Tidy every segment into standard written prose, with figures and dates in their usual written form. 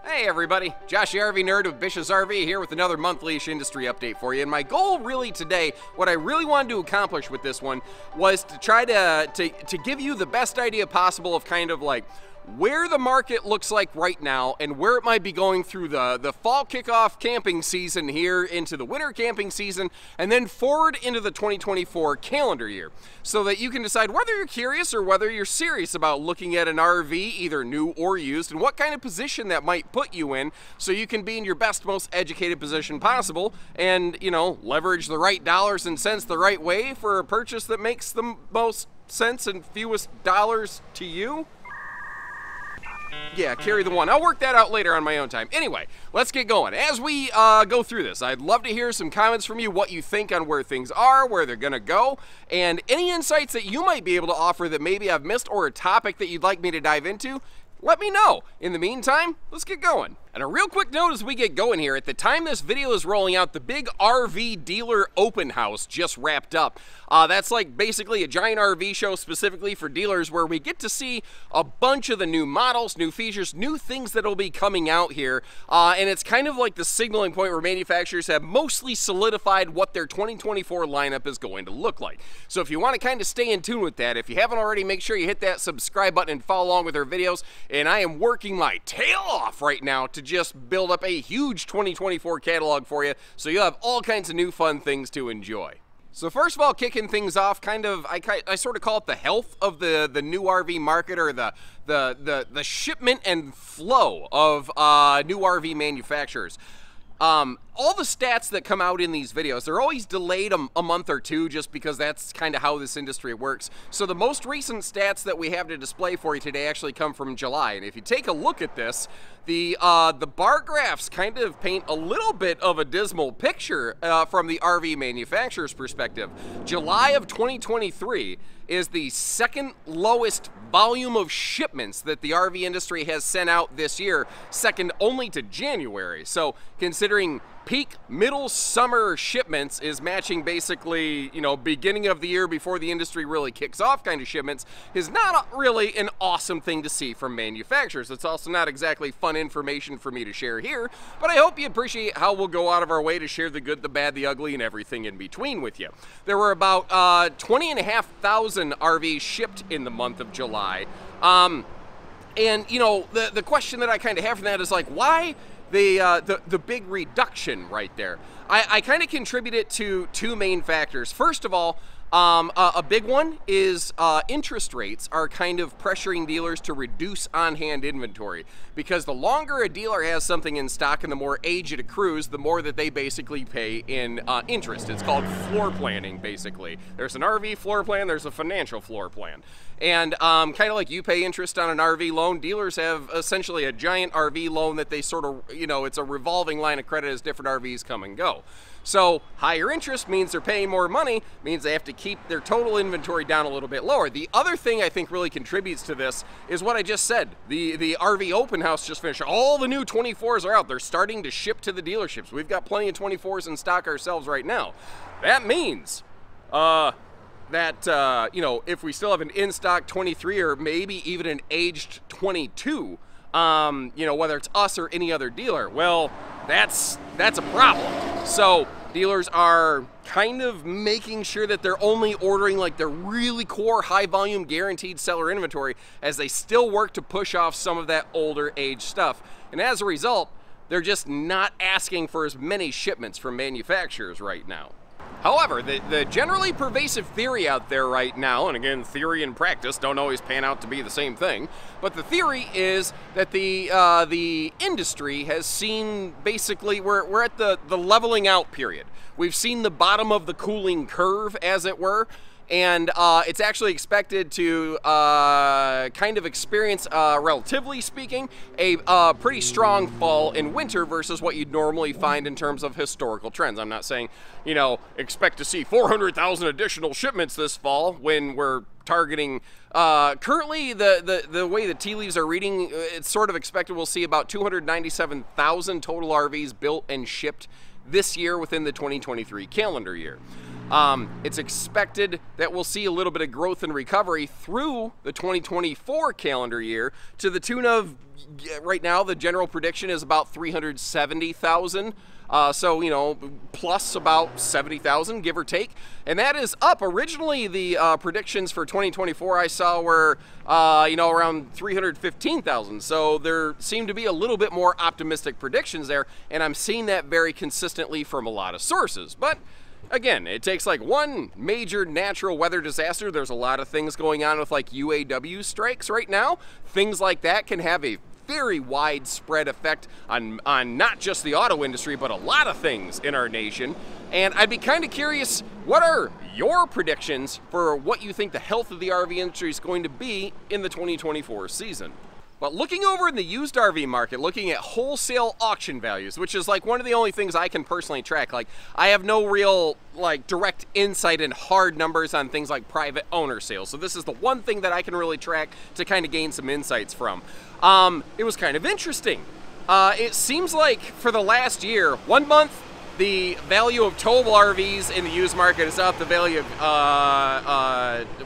Hey everybody, Josh the RV Nerd of Bish's RV here with another monthly-ish industry update for you. And my goal really today, what I really wanted to accomplish with this one, was to try to give you the best idea possible of kind of like where the market looks like right now and where it might be going through the fall kickoff camping season here into the winter camping season and then forward into the 2024 calendar year, so that you can decide whether you're curious or whether you're serious about looking at an RV, either new or used, and what kind of position that might put you in, so you can be in your best, most educated position possible and, you know, leverage the right dollars and cents the right way for a purchase that makes the most sense and fewest dollars to you. Yeah, carry the one. I'll work that out later on my own time. Anyway, let's get going. As we go through this, I'd love to hear some comments from you, what you think on where things are, where they're going to go, and any insights that you might be able to offer that maybe I've missed or a topic that you'd like me to dive into. Let me know. In the meantime, let's get going. And a real quick note as we get going here, at the time this video is rolling out, the big RV dealer open house just wrapped up. That's like basically a giant RV show specifically for dealers where we get to see a bunch of the new models, new features, new things that'll be coming out here. And it's kind of like the signaling point where manufacturers have mostly solidified what their 2024 lineup is going to look like. So if you want to kind of stay in tune with that, if you haven't already, make sure you hit that subscribe button and follow along with our videos. And I am working my tail off right now to just build up a huge 2024 catalog for you, so you'll have all kinds of new fun things to enjoy. So first of all, kicking things off, I sort of call it the health of the new RV market, or the shipment and flow of new RV manufacturers. All the stats that come out in these videos, they're always delayed a month or two, just because that's kind of how this industry works. So the most recent stats that we have to display for you today actually come from July. And if you take a look at this, the bar graphs kind of paint a little bit of a dismal picture from the RV manufacturer's perspective. July of 2023 is the second lowest volume of shipments that the RV industry has sent out this year, second only to January. So considering peak middle summer shipments is matching basically, you know, beginning of the year before the industry really kicks off kind of shipments, is not really an awesome thing to see from manufacturers. It's also not exactly fun information for me to share here, but I hope you appreciate how we'll go out of our way to share the good, the bad, the ugly, and everything in between with you. There were about 20,500 RVs shipped in the month of July. And, you know, the question that I kind of have from that is like, why the big reduction right there? I kind of contribute it to two main factors. First of all, a big one is interest rates are kind of pressuring dealers to reduce on-hand inventory, because the longer a dealer has something in stock and the more age it accrues, the more that they basically pay in interest. It's called floor planning, basically. There's an RV floor plan, there's a financial floor plan. And kind of like you pay interest on an RV loan, dealers have essentially a giant RV loan that they sort of, you know, it's a revolving line of credit as different RVs come and go. So higher interest means they're paying more money, means they have to keep their total inventory down a little bit lower. The other thing I think really contributes to this is what I just said. The RV open house just finished. All the new 24s are out. They're starting to ship to the dealerships. We've got plenty of 24s in stock ourselves right now. That means that, you know, if we still have an in-stock 23 or maybe even an aged 22, you know, whether it's us or any other dealer, well, that's a problem. So dealers are kind of making sure that they're only ordering like their really core high volume guaranteed seller inventory, as they still work to push off some of that older age stuff. And as a result, they're just not asking for as many shipments from manufacturers right now. However, the generally pervasive theory out there right now, and again, theory and practice don't always pan out to be the same thing, but the theory is that the industry has seen, basically, we're at the leveling out period. We've seen the bottom of the cooling curve, as it were, and it's actually expected to kind of experience, relatively speaking, a pretty strong fall in winter versus what you'd normally find in terms of historical trends. I'm not saying, you know, expect to see 400,000 additional shipments this fall when we're targeting, currently the way the tea leaves are reading, it's sort of expected we'll see about 297,000 total RVs built and shipped this year within the 2023 calendar year. It's expected that we'll see a little bit of growth and recovery through the 2024 calendar year to the tune of, right now, the general prediction is about 370,000. So, you know, plus about 70,000, give or take. And that is up. Originally, the predictions for 2024 I saw were, you know, around 315,000. So there seem to be a little bit more optimistic predictions there. And I'm seeing that very consistently from a lot of sources. But again, it takes like one major natural weather disaster. There's a lot of things going on with like UAW strikes right now. Things like that can have a very widespread effect on not just the auto industry, but a lot of things in our nation. And I'd be kind of curious, what are your predictions for what you think the health of the RV industry is going to be in the 2024 season? But looking over in the used RV market, looking at wholesale auction values, which is like one of the only things I can personally track. Like, I have no real like direct insight and hard numbers on things like private owner sales. So this is the one thing that I can really track to kind of gain some insights from. It was kind of interesting. It seems like for the last year, 1 month, the value of towable RVs in the used market is up, the value of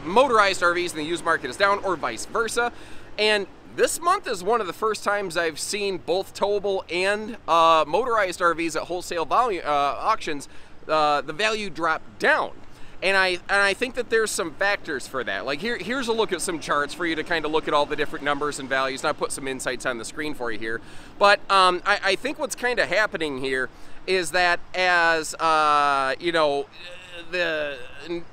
motorized RVs in the used market is down, or vice versa. And this month is one of the first times I've seen both towable and motorized RVs at wholesale auctions, the value drop down. And I think that there's some factors for that. Like here's a look at some charts for you to kind of look at all the different numbers and values. And I put some insights on the screen for you here. But I think what's kind of happening here is that as, you know, the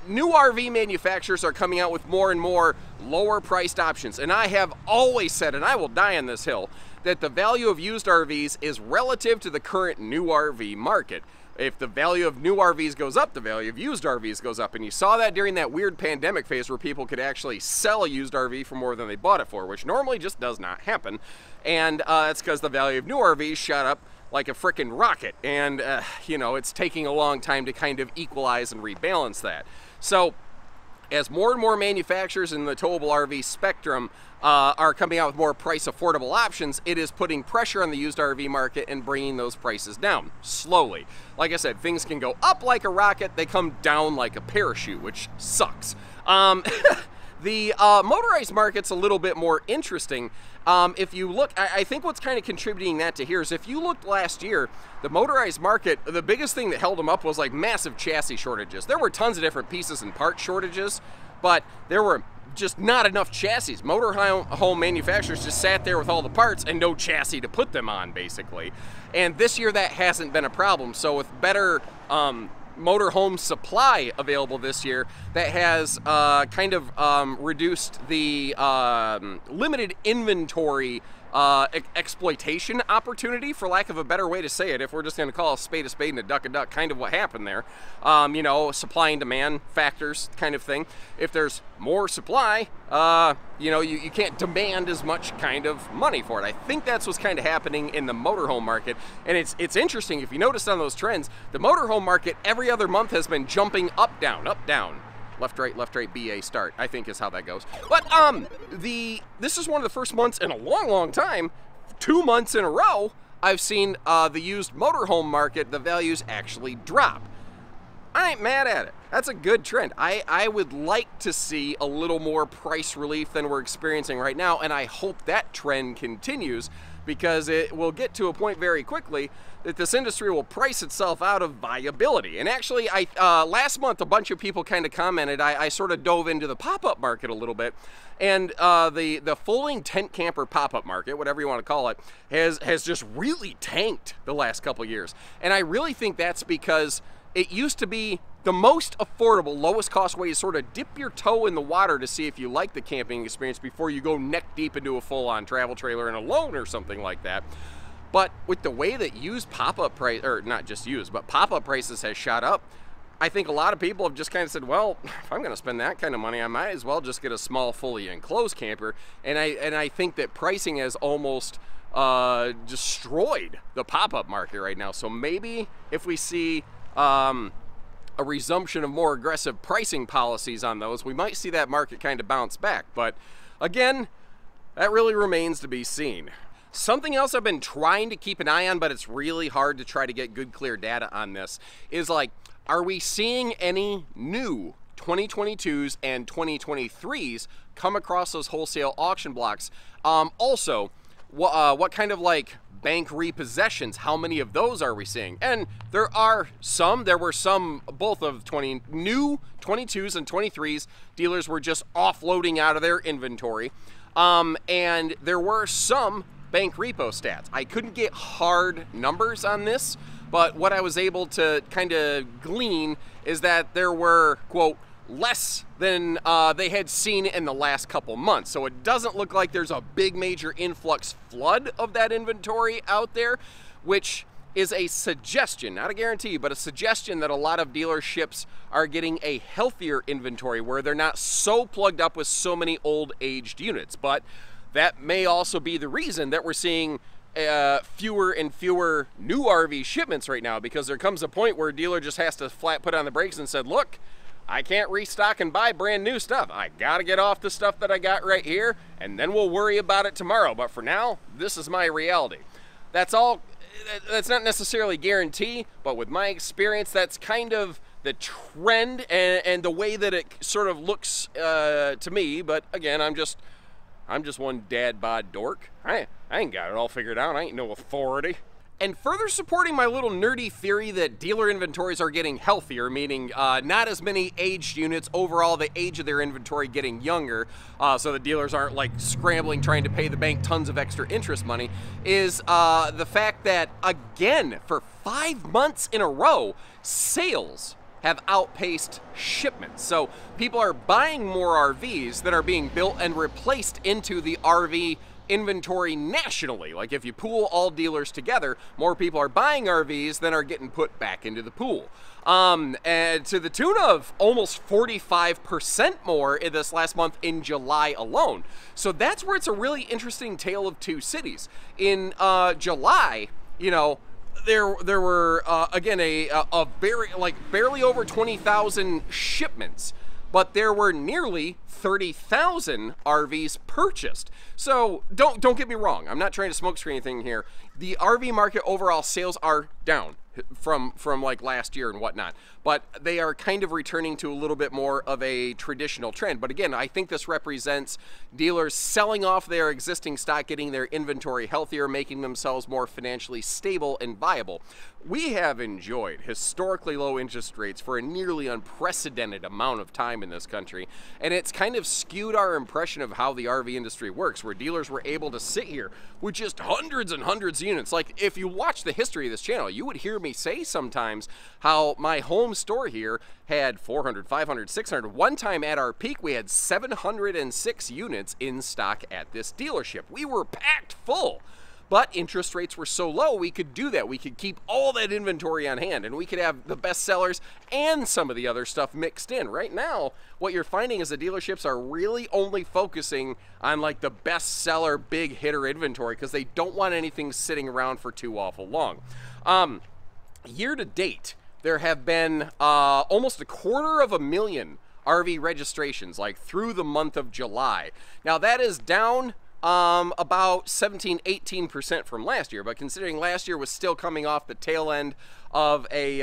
new RV manufacturers are coming out with more and more lower priced options. And I have always said, and I will die on this hill, that the value of used RVs is relative to the current new RV market. If the value of new RVs goes up, the value of used RVs goes up. And you saw that during that weird pandemic phase where people could actually sell a used RV for more than they bought it for, which normally just does not happen. And that's because the value of new RVs shot up like a frickin' rocket. And, you know, it's taking a long time to kind of equalize and rebalance that. So as more and more manufacturers in the towable RV spectrum are coming out with more price affordable options, it is putting pressure on the used RV market and bringing those prices down slowly. Like I said, things can go up like a rocket, they come down like a parachute, which sucks. The motorized market's a little bit more interesting. If you look, I think what's kind of contributing that to here is if you looked last year, the motorized market, the biggest thing that held them up was like massive chassis shortages. There were tons of different pieces and part shortages, but there were just not enough chassis. Motorhome manufacturers just sat there with all the parts and no chassis to put them on, basically. And this year that hasn't been a problem. So with better motorhome supply available this year, that has kind of reduced the limited inventory exploitation opportunity, for lack of a better way to say it, if we're just going to call a spade and a duck, kind of what happened there. You know, supply and demand factors kind of thing. If there's more supply, you know, you can't demand as much kind of money for it. I think that's what's kind of happening in the motorhome market. And it's interesting, if you notice on those trends, the motorhome market every other month has been jumping up, down, left, right, BA, start, I think is how that goes. But this is one of the first months in a long time, 2 months in a row, I've seen the used motorhome market, the values actually drop. I ain't mad at it. That's a good trend. I would like to see a little more price relief than we're experiencing right now, and I hope that trend continues, because it will get to a point very quickly that this industry will price itself out of viability. And actually, last month, a bunch of people kind of commented, I sort of dove into the pop-up market a little bit, and the folding tent camper pop-up market, whatever you want to call it, has just really tanked the last couple years. And I really think that's because it used to be the most affordable, lowest cost way to sort of dip your toe in the water to see if you like the camping experience before you go neck deep into a full-on travel trailer and a loan or something like that. But with the way that used pop-up price, or not just used, but pop-up prices has shot up, I think a lot of people have just kind of said, well, if I'm going to spend that kind of money, I might as well just get a small, fully enclosed camper. And I think that pricing has almost destroyed the pop-up market right now. So maybe if we see a resumption of more aggressive pricing policies on those, we might see that market kind of bounce back. But again, that really remains to be seen. Something else I've been trying to keep an eye on, but it's really hard to try to get good, clear data on this, is like are we seeing any new 2022s and 2023s come across those wholesale auction blocks? Also, what kind of like bank repossessions, how many of those are we seeing? And there were some both of new 22s and 23s dealers were just offloading out of their inventory, and there were some bank repo stats. I couldn't get hard numbers on this, but what I was able to kind of glean is that there were, quote, less than they had seen in the last couple months. So it doesn't look like there's a big major influx flood of that inventory out there, which is a suggestion, not a guarantee, but a suggestion that a lot of dealerships are getting a healthier inventory where they're not so plugged up with so many old aged units. But that may also be the reason that we're seeing fewer and fewer new RV shipments right now, because there comes a point where a dealer just has to flat put on the brakes and said, look, I can't restock and buy brand new stuff. I gotta get off the stuff that I got right here, and then we'll worry about it tomorrow. But for now, this is my reality. That's all. That's not necessarily guarantee, but with my experience, that's kind of the trend and the way that it sort of looks to me. But again, I'm just one dad bod dork. I ain't got it all figured out. I ain't no authority. And further supporting my little nerdy theory that dealer inventories are getting healthier, meaning not as many aged units, overall the age of their inventory getting younger, so the dealers aren't like scrambling trying to pay the bank tons of extra interest money, is the fact that, again, for 5 months in a row, sales have outpaced shipments. So people are buying more RVs that are being built and replaced into the RV inventory nationally. Like if you pool all dealers together, more people are buying RVs than are getting put back into the pool. And to the tune of almost 45% more in this last month in July alone. So that's where it's a really interesting tale of two cities. In July, you know, there were again a very barely over 20,000 shipments, but there were nearly 30,000 RVs purchased. So don't get me wrong, I'm not trying to smokescreen anything here. The RV market overall sales are down from like last year and whatnot, but they are kind of returning to a little bit more of a traditional trend. But again, I think this represents dealers selling off their existing stock, getting their inventory healthier, making themselves more financially stable and viable. We have enjoyed historically low interest rates for a nearly unprecedented amount of time in this country, and it's kind of skewed our impression of how the RV industry works, where dealers were able to sit here with just hundreds and hundreds of units. Like if you watch the history of this channel, you would hear me say sometimes how my home store here had 400, 500, 600. One time at our peak, we had 706 units in stock at this dealership. We were packed full. But interest rates were so low, we could do that. We could keep all that inventory on hand, and we could have the best sellers and some of the other stuff mixed in. Right now, what you're finding is the dealerships are really only focusing on like the best seller, big hitter inventory, because they don't want anything sitting around for too awful long. Year to date, there have been almost 250,000 RV registrations, like through the month of July. Now that is down about 17-18% from last year, but considering last year was still coming off the tail end of a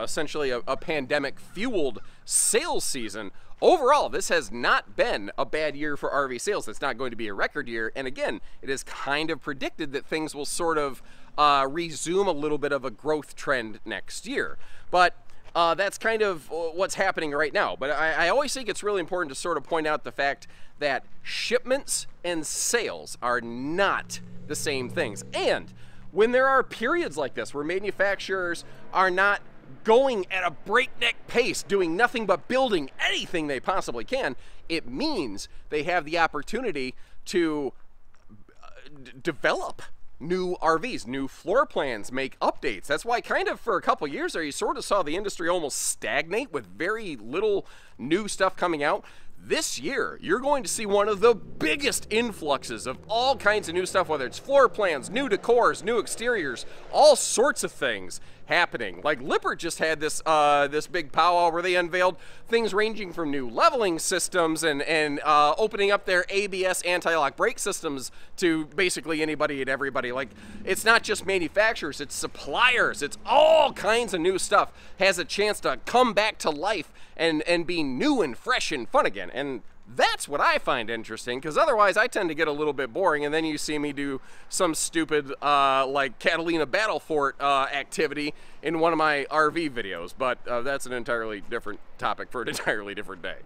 essentially a pandemic fueled sales season, overall this has not been a bad year for RV sales. It's not going to be a record year, and again, it is kind of predicted that things will sort of resume a little bit of a growth trend next year. But that's kind of what's happening right now. But I always think it's really important to sort of point out the fact that shipments and sales are not the same things. And when there are periods like this where manufacturers are not going at a breakneck pace, doing nothing but building anything they possibly can, it means they have the opportunity to develop new RVs, new floor plans, make updates. That's why kind of for a couple years there, you sort of saw the industry almost stagnate with very little new stuff coming out. This year, you're going to see one of the biggest influxes of all kinds of new stuff, whether it's floor plans, new decors, new exteriors, all sorts of things happening. Like Lippert just had this this big powwow where they unveiled things ranging from new leveling systems and opening up their ABS anti-lock brake systems to basically anybody and everybody. Like, it's not just manufacturers, it's suppliers, it's all kinds of new stuff has a chance to come back to life and be new and fresh and fun again. And that's what I find interesting, because otherwise I tend to get a little bit boring, and then you see me do some stupid like Catalina Battle Fort activity in one of my RV videos, but that's an entirely different topic for an entirely different day.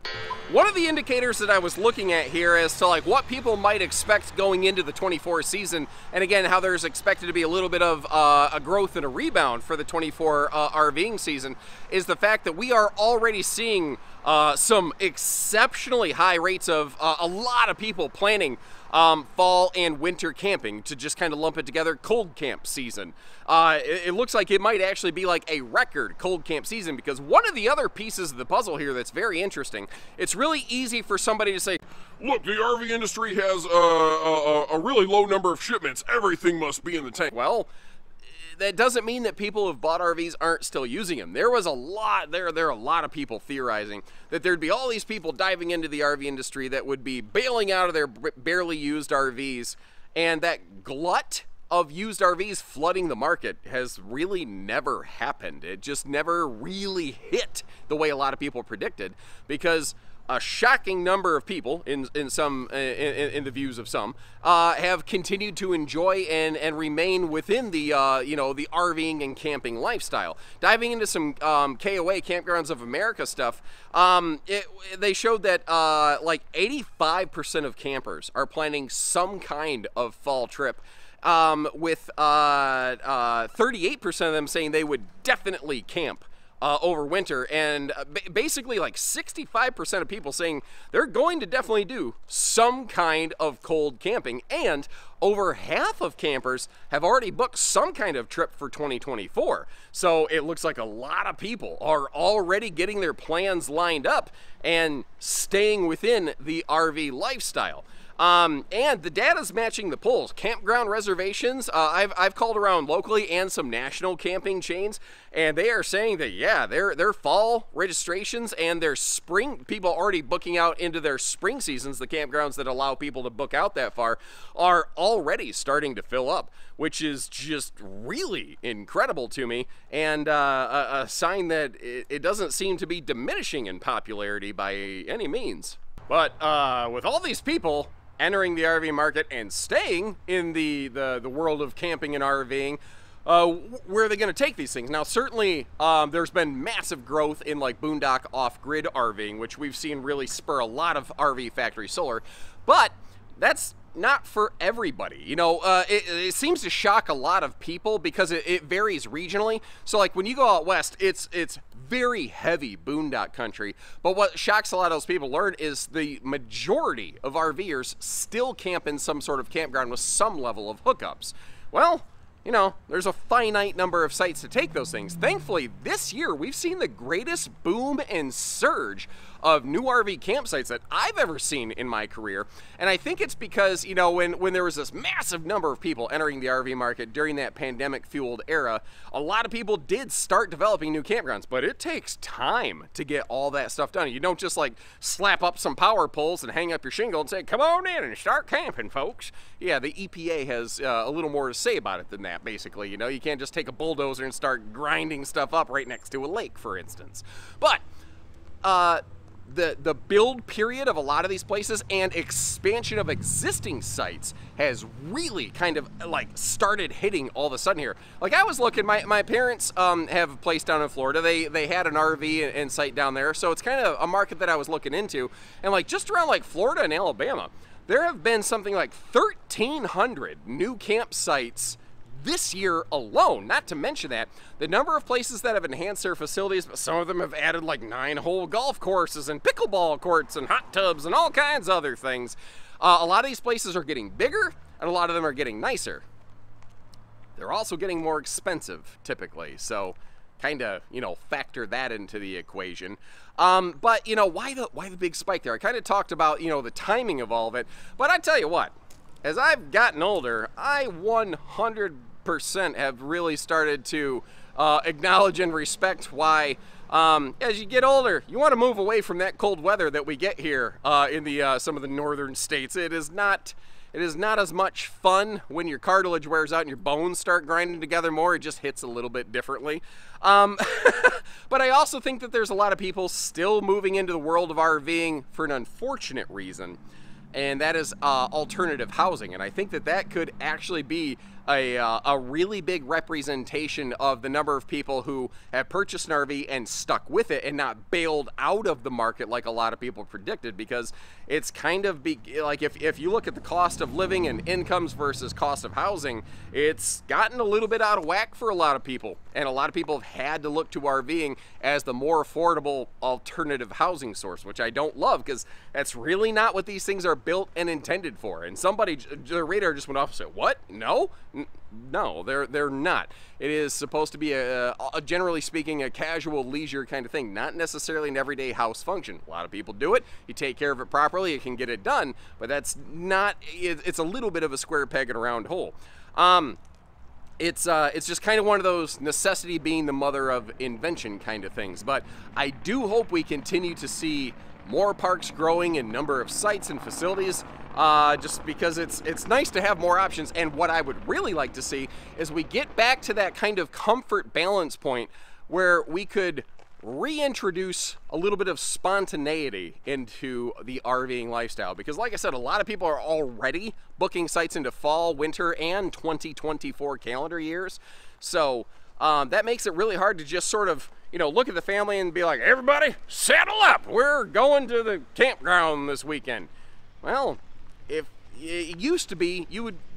One of the indicators that I was looking at here as to like what people might expect going into the 24 season, and again how there's expected to be a little bit of a growth and a rebound for the 24 RVing season, is the fact that we are already seeing some exceptionally high rates of a lot of people planning fall and winter camping, to just kind of lump it together, cold camp season. It looks like it might actually be like a record cold camp season, because one of the other pieces of the puzzle here that's very interesting, it's really easy for somebody to say, look, the RV industry has a really low number of shipments, everything must be in the tank. Well, that doesn't mean that people who've bought RVs aren't still using them. There was a lot, there are a lot of people theorizing that there'd be all these people diving into the RV industry that would be bailing out of their barely used RVs, and that glut of used RVs flooding the market has really never happened. It just never really hit the way a lot of people predicted, because a shocking number of people, in the views of some, have continued to enjoy and remain within the you know, the RVing and camping lifestyle. Diving into some KOA, Campgrounds of America stuff, they showed that like 85% of campers are planning some kind of fall trip, with 38% of them saying they would definitely camp over winter, and basically like 65% of people saying they're going to definitely do some kind of cold camping, and over half of campers have already booked some kind of trip for 2024. So it looks like a lot of people are already getting their plans lined up and staying within the RV lifestyle. And the data's matching the polls. Campground reservations, I've called around locally and some national camping chains, and they are saying that, yeah, their fall registrations and their spring, people already booking out into their spring seasons, the campgrounds that allow people to book out that far, are already starting to fill up, which is just really incredible to me, and a sign that it doesn't seem to be diminishing in popularity by any means. But with all these people entering the RV market and staying in the world of camping and RVing, where are they going to take these things? Now, certainly there's been massive growth in like boondock off-grid RVing, which we've seen really spur a lot of RV factory solar, but that's not for everybody. You know, it seems to shock a lot of people because it varies regionally. So like when you go out west, it's very heavy boondock country, but what shocks a lot of those people learn is the majority of RVers still camp in some sort of campground with some level of hookups. Well, you know, there's a finite number of sites to take those things. Thankfully, this year we've seen the greatest boom and surge of new RV campsites that I've ever seen in my career. And I think it's because, you know, when there was this massive number of people entering the RV market during that pandemic-fueled era, a lot of people did start developing new campgrounds, but it takes time to get all that stuff done. You don't just like slap up some power poles and hang up your shingle and say, come on in and start camping, folks. Yeah, the EPA has a little more to say about it than that, basically. You know, you can't just take a bulldozer and start grinding stuff up right next to a lake, for instance. But the build period of a lot of these places and expansion of existing sites has really kind of like started hitting all of a sudden here. Like I was looking, my parents have a place down in Florida. They had an RV and site down there, so it's kind of a market that I was looking into. And like just around like Florida and Alabama, there have been something like 1,300 new campsites this year alone. Not to mention that the number of places that have enhanced their facilities, but some of them have added like 9-hole golf courses and pickleball courts and hot tubs and all kinds of other things. A lot of these places are getting bigger and a lot of them are getting nicer. They're also getting more expensive typically, so kind of, you know, factor that into the equation. But you know, why the big spike there? I kind of talked about, you know, the timing of all of it, but I tell you what, as I've gotten older, I 100 100% have really started to acknowledge and respect why, as you get older, you want to move away from that cold weather that we get here in the some of the northern states. It is not as much fun when your cartilage wears out and your bones start grinding together more. It just hits a little bit differently. But I also think that there's a lot of people still moving into the world of RVing for an unfortunate reason, and that is alternative housing. And I think that that could actually be a really big representation of the number of people who have purchased an RV and stuck with it and not bailed out of the market like a lot of people predicted, because it's kind of like if you look at the cost of living and incomes versus cost of housing, it's gotten a little bit out of whack for a lot of people, and a lot of people have had to look to RVing as the more affordable alternative housing source, which I don't love, because that's really not what these things are built and intended for. And somebody, the radar just went off and said, what? No, they're not. It is supposed to be generally speaking, a casual leisure kind of thing, not necessarily an everyday house function. A lot of people do it. You take care of it properly, you can get it done, but that's not, it's a little bit of a square peg in a round hole. It's just kind of one of those necessity being the mother of invention kind of things. But I do hope we continue to see more parks growing in number of sites and facilities, just because it's nice to have more options. And what I would really like to see is we get back to that kind of comfort balance point where we could reintroduce a little bit of spontaneity into the RVing lifestyle. Because like I said, a lot of people are already booking sites into fall, winter, and 2024 calendar years. So that makes it really hard to just sort of, you know, look at the family and be like, everybody saddle up, we're going to the campground this weekend. Well, if it used to be,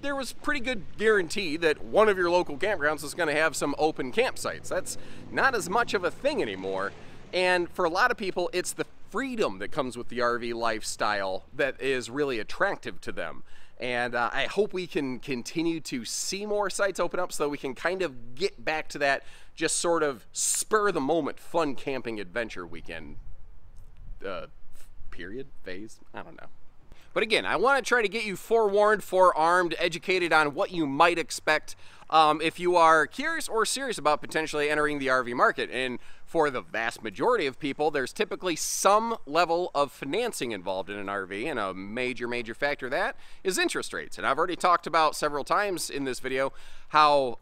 there was pretty good guarantee that one of your local campgrounds is going to have some open campsites. That's not as much of a thing anymore. And for a lot of people, it's the freedom that comes with the RV lifestyle that is really attractive to them. And I hope we can continue to see more sites open up so we can kind of get back to that just sort of spur of the moment fun camping adventure weekend phase. I don't know. But again, I want to try to get you forewarned, forearmed, educated on what you might expect if you are curious or serious about potentially entering the RV market. And for the vast majority of people, there's typically some level of financing involved in an RV, and a major factor of that is interest rates. And I've already talked about several times in this video how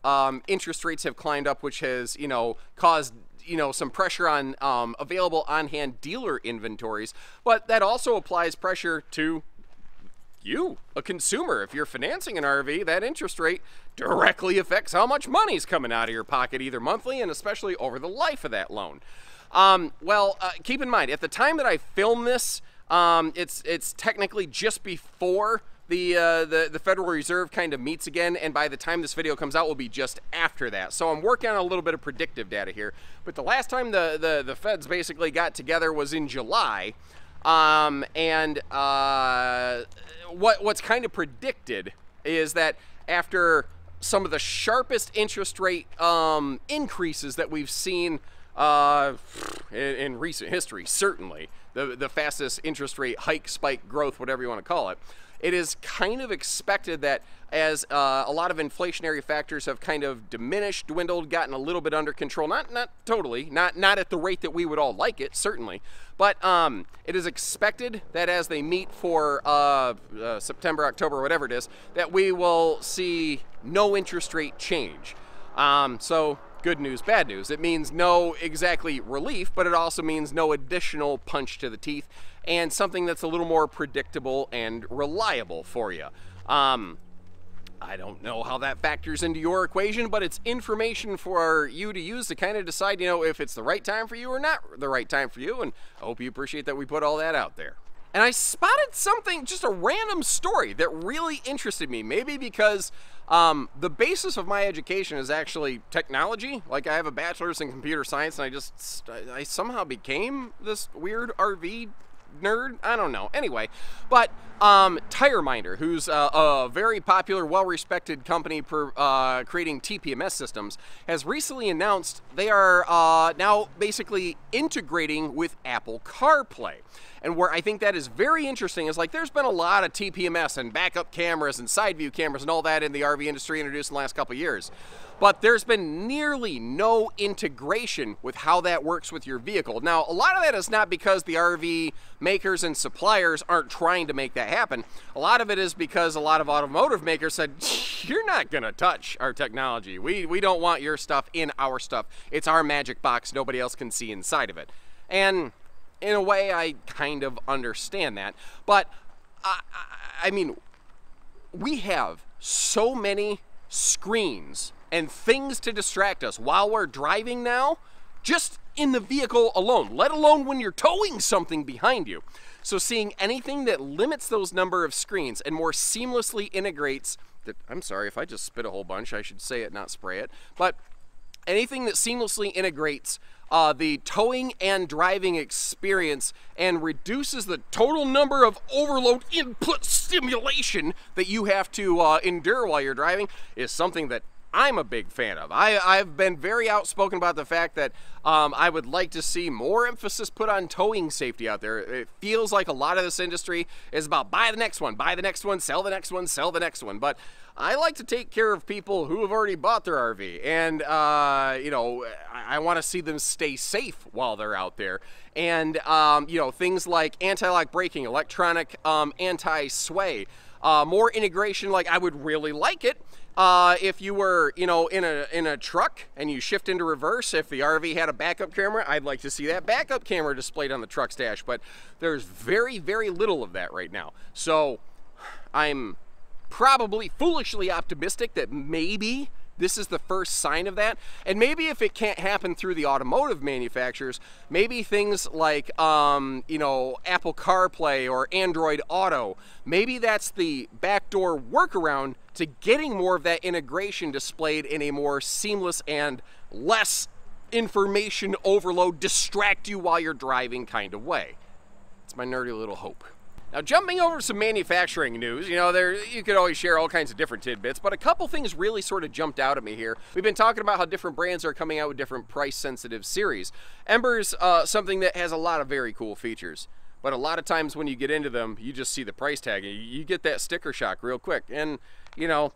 interest rates have climbed up, which has, you know, caused some pressure on available on-hand dealer inventories, but that also applies pressure to you, a consumer. If you're financing an RV, that interest rate directly affects how much money's coming out of your pocket, either monthly and especially over the life of that loan. Keep in mind, at the time that I film this, it's technically just before the Federal Reserve kind of meets again, and by the time this video comes out will be just after that. So I'm working on a little bit of predictive data here. But the last time the Feds basically got together was in July. What's kind of predicted is that after some of the sharpest interest rate increases that we've seen in recent history, certainly the fastest interest rate hike, spike, growth, whatever you want to call it, it is kind of expected that as a lot of inflationary factors have kind of diminished, dwindled, gotten a little bit under control, not totally, not at the rate that we would all like it, certainly, but it is expected that as they meet for September, October, whatever it is, that we will see no interest rate change. So good news, bad news. It means no exactly relief, but it also means no additional punch to the teeth, and something that's a little more predictable and reliable for you. I don't know how that factors into your equation, but it's information for you to use to kind of decide, you know, if it's the right time for you or not the right time for you, and I hope you appreciate that we put all that out there. And I spotted something, just a random story that really interested me, maybe because the basis of my education is actually technology. Like, I have a bachelor's in computer science, and I somehow became this weird RV nerd. I don't know. Anyway, but Tire Minder, who's a very popular, well-respected company creating TPMS systems, has recently announced they are now basically integrating with Apple CarPlay. And where I think that is very interesting is, like, there's been a lot of TPMS and backup cameras and side view cameras and all that in the RV industry introduced in the last couple of years. But there's been nearly no integration with how that works with your vehicle. Now, a lot of that is not because the RV makers and suppliers aren't trying to make that happen. A lot of it is because a lot of automotive makers said, you're not gonna touch our technology. We don't want your stuff in our stuff. It's our magic box. Nobody else can see inside of it. And in a way, I kind of understand that. But, I mean, we have so many screens and things to distract us while we're driving now, just in the vehicle alone, let alone when you're towing something behind you. So seeing anything that limits those number of screens and more seamlessly integrates, I'm sorry, if I just spit a whole bunch, I should say it, not spray it, but anything that seamlessly integrates the towing and driving experience and reduces the total number of overload input stimulation that you have to endure while you're driving is something that I'm a big fan of. I've been very outspoken about the fact that I would like to see more emphasis put on towing safety out there. It feels like a lot of this industry is about buy the next one, sell the next one, sell the next one. But I like to take care of people who have already bought their RV, and you know, I want to see them stay safe while they're out there. And you know, things like anti-lock braking, electronic anti-sway, more integration. Like, I would really like it if you were, you know, in a truck and you shift into reverse. If the RV had a backup camera, I'd like to see that backup camera displayed on the truck's dash. But there's very, very little of that right now. So I'm probably foolishly optimistic that maybe this is the first sign of that. And maybe if it can't happen through the automotive manufacturers, maybe things like, you know, Apple CarPlay or Android Auto, maybe that's the backdoor workaround to getting more of that integration displayed in a more seamless and less information overload, distract you while you're driving kind of way. It's my nerdy little hope. Now, jumping over to some manufacturing news, you know, you could always share all kinds of different tidbits, but a couple things really sort of jumped out at me here. We've been talking about how different brands are coming out with different price-sensitive series. Ember's something that has a lot of very cool features, but a lot of times when you get into them, you just see the price tag, and you get that sticker shock real quick. And, you know,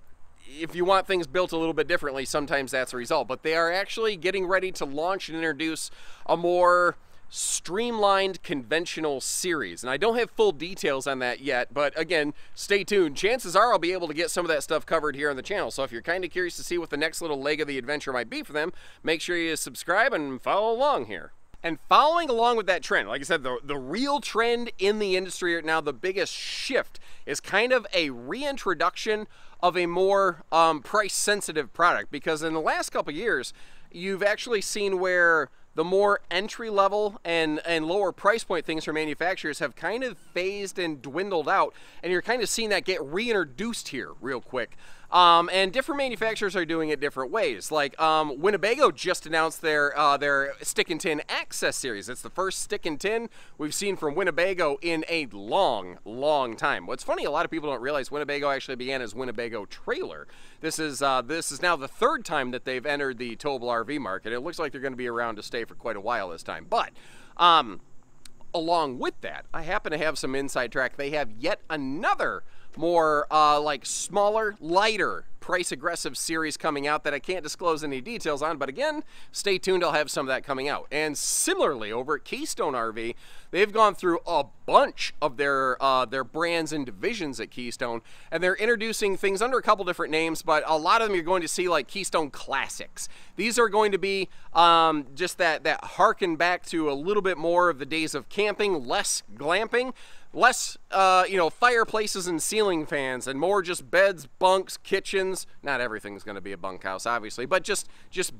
if you want things built a little bit differently, sometimes that's the result. But they are actually getting ready to launch and introduce a more streamlined conventional series, and I don't have full details on that yet, but again, stay tuned. Chances are I'll be able to get some of that stuff covered here on the channel, so if you're kind of curious to see what the next little leg of the adventure might be for them, make sure you subscribe and follow along here. And following along with that trend, like I said, the real trend in the industry right now, the biggest shift is kind of a reintroduction of a more price-sensitive product, because in the last couple of years, you've actually seen where the more entry-level and lower price point things from manufacturers have kind of phased and dwindled out, and you're kind of seeing that get reintroduced here real quick. And different manufacturers are doing it different ways. Like Winnebago just announced their stick and tin access series. It's the first stick and tin we've seen from Winnebago in a long, long time. What's funny, a lot of people don't realize Winnebago actually began as Winnebago Trailer. This is now the third time that they've entered the towable RV market. It looks like they're going to be around to stay for quite a while this time. But along with that, I happen to have some inside track. They have yet another more like smaller, lighter, price-aggressive series coming out that I can't disclose any details on, but again, stay tuned, I'll have some of that coming out. And similarly, over at Keystone RV, they've gone through a bunch of their brands and divisions at Keystone, and they're introducing things under a couple different names, but a lot of them you're going to see like Keystone Classics. These are going to be just that harken back to a little bit more of the days of camping, less glamping, less, you know, fireplaces and ceiling fans, and more just beds, bunks, kitchens. Not everything's going to be a bunkhouse, obviously, but just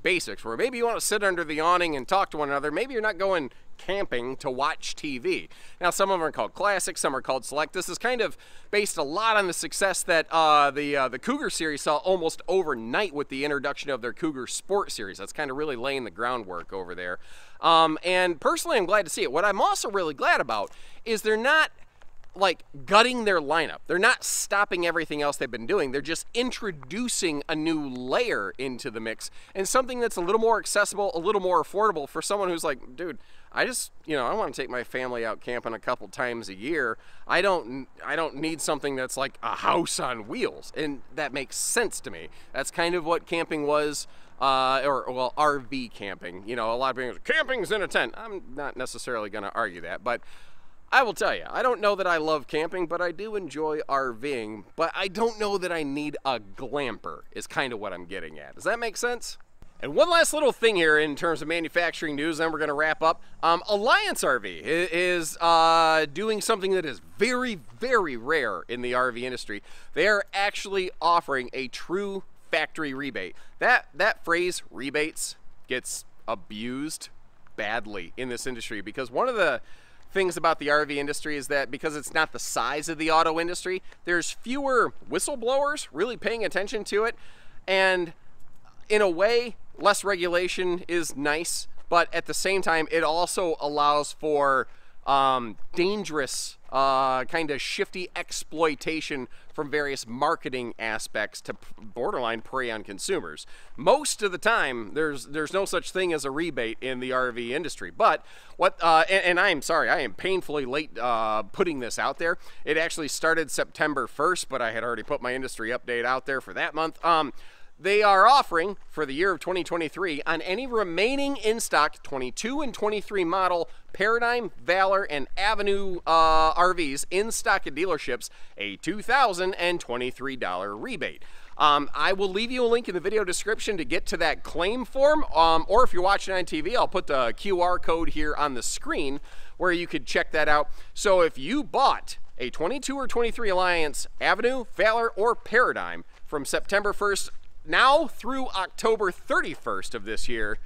basics, where maybe you want to sit under the awning and talk to one another. Maybe you're not going camping to watch TV. Now, some of them are called Classic, some are called Select. This is kind of based a lot on the success that the Cougar series saw almost overnight with the introduction of their Cougar Sport series. That's kind of really laying the groundwork over there. And personally, I'm glad to see it. What I'm also really glad about is they're not like gutting their lineup. They're not stopping everything else they've been doing. They're just introducing a new layer into the mix and something that's a little more accessible, a little more affordable for someone who's like, dude, I just, I want to take my family out camping a couple times a year. I don't need something that's like a house on wheels. And that makes sense to me. That's kind of what camping was, well, RV camping. A lot of people, camping's in a tent. I'm not necessarily going to argue that, but I will tell you, I don't know that I love camping, but I do enjoy RVing, but I don't know that I need a glamper is kind of what I'm getting at. Does that make sense? And one last little thing here in terms of manufacturing news, then we're going to wrap up. Alliance RV is doing something that is very, very rare in the RV industry. They are actually offering a true factory rebate. That phrase, rebates, gets abused badly in this industry because one of the things about the RV industry is that because it's not the size of the auto industry, there's fewer whistleblowers really paying attention to it. And in a way, less regulation is nice, but at the same time, it also allows for dangerous, kind of shifty exploitation from various marketing aspects to borderline prey on consumers. Most of the time, there's no such thing as a rebate in the RV industry. But what, and I'm sorry, I am painfully late putting this out there. It actually started September 1st, but I had already put my industry update out there for that month. They are offering, for the year of 2023, on any remaining in-stock 22 and 23 model Paradigm, Valor, and Avenue RVs in stock at dealerships, a $2,023 rebate. I will leave you a link in the video description to get to that claim form, or if you're watching on TV, I'll put the QR code here on the screen where you could check that out. So if you bought a 22 or 23 Alliance Avenue, Valor, or Paradigm from September 1st now through October 31st of this year,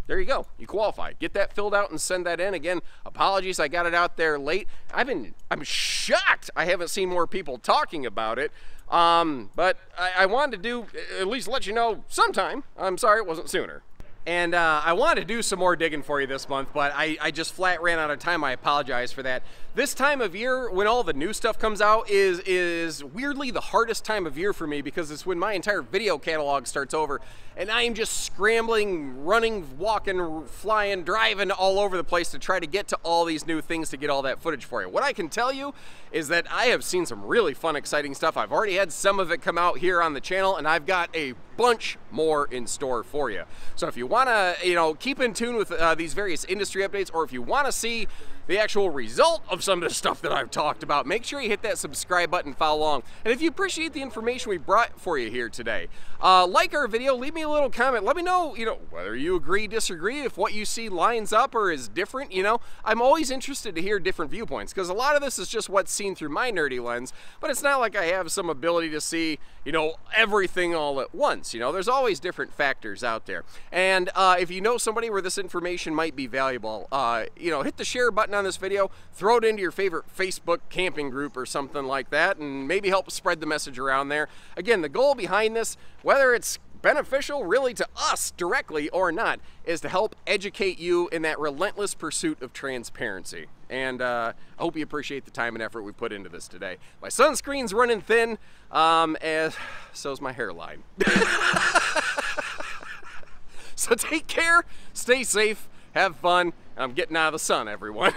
there you go. You qualify. Get that filled out and send that in. Again, apologies, I got it out there late. I'm shocked I haven't seen more people talking about it. But I wanted to at least let you know sometime. I'm sorry it wasn't sooner. And I wanted to do some more digging for you this month, but I just flat ran out of time. I apologize for that. This time of year, when all the new stuff comes out, is weirdly the hardest time of year for me because it's when my entire video catalog starts over, and I am just scrambling, running, walking, flying, driving all over the place to try to get to all these new things to get all that footage for you. What I can tell you is that I have seen some really fun, exciting stuff. I've already had some of it come out here on the channel, and I've got a bunch more in store for you. So if you want to, keep in tune with these various industry updates, or if you want to see the actual result of some of the stuff that I've talked about, make sure you hit that subscribe button, follow along. And if you appreciate the information we brought for you here today, like our video, leave me a little comment. Let me know, whether you agree, disagree, if what you see lines up or is different. I'm always interested to hear different viewpoints because a lot of this is just what's seen through my nerdy lens, but it's not like I have some ability to see, everything all at once. There's always different factors out there. And if you know somebody where this information might be valuable, hit the share button on this video, throw it into your favorite Facebook camping group or something like that, and maybe help spread the message around there. Again, the goal behind this, whether it's beneficial really to us directly or not, is to help educate you in that relentless pursuit of transparency. And I hope you appreciate the time and effort we put into this today. My sunscreen's running thin, as so's my hairline. So take care, stay safe, have fun. I'm getting out of the sun, everyone.